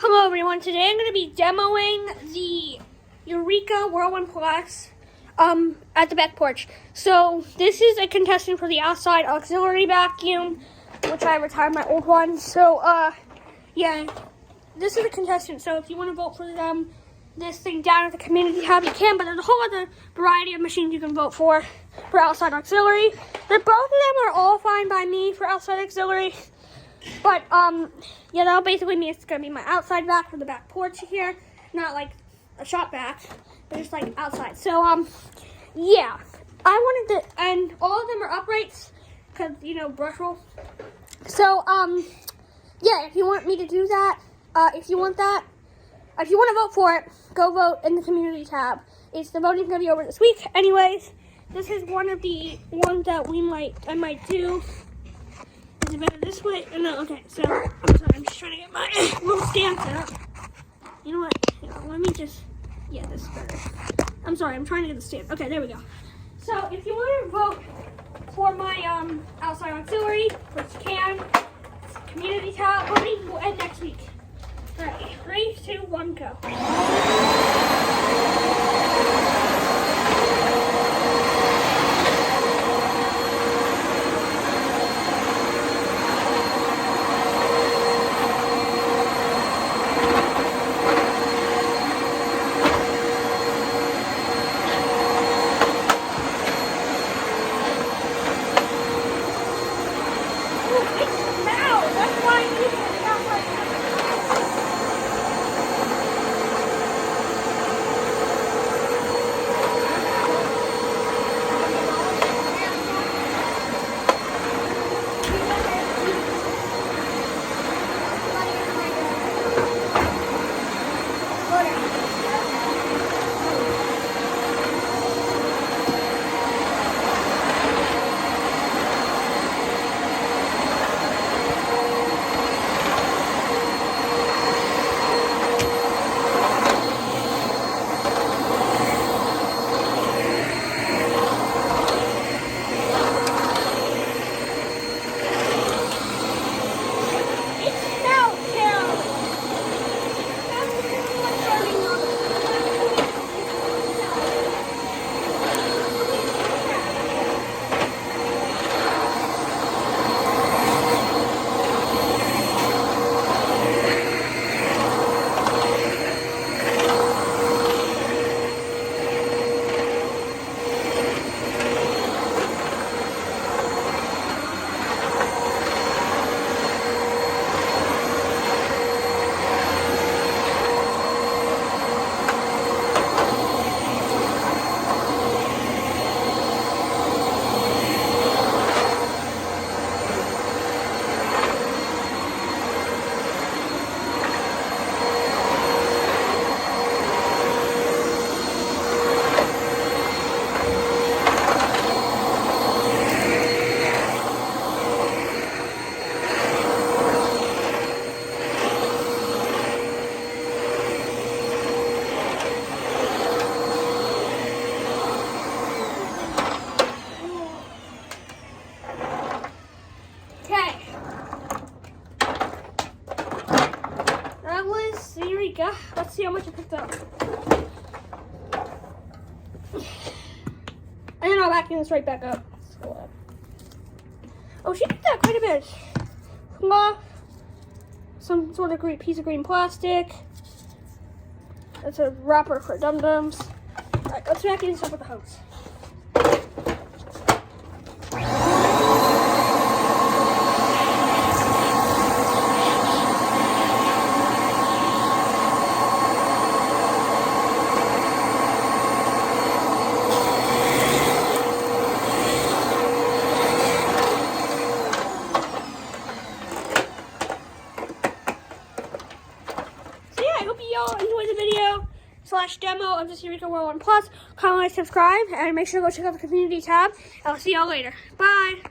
Hello everyone, today I'm going to be demoing the Eureka Whirlwind Plus at the back porch. So this is a contestant for the outside auxiliary vacuum, which I retired my old one. So yeah, this is a contestant, so if you want to vote for them, this thing down at the community tab, you can, but there's a whole other variety of machines you can vote for outside auxiliary. Both of them are all fine by me for outside auxiliary. But, yeah, that'll basically mean it's going to be my outside vac for the back porch here. Not like a shop vac, but just like outside. So, yeah. I wanted to, and all of them are uprights, because, you know, brush roll. So, yeah, if you want me to do that, if you want to vote for it, go vote in the community tab. The voting's going to be over this week. Anyways, this is one of the ones that I might do. Is it better this way? Oh, no, okay, so, I'm sorry, I'm just trying to get my little stand set up. You know what? Here, let me just, yeah, this is better. I'm sorry, I'm trying to get the stand. Okay, there we go. So, if you want to vote for my outside auxiliary, which you can, community tab, voting will end next week. Alright, 3, 2, 1, go. Eureka. Let's see how much I picked up. And then I'll vacuum this right back up. Oh, she picked up quite a bit. Some sort of piece of green plastic. That's a wrapper for dum-dums. Alright, let's vacuum this up with the hose. I hope you all enjoyed the video / demo of this Eureka Whirlwind Plus. Comment, like, subscribe, and make sure to go check out the community tab. I'll see y'all later. Bye.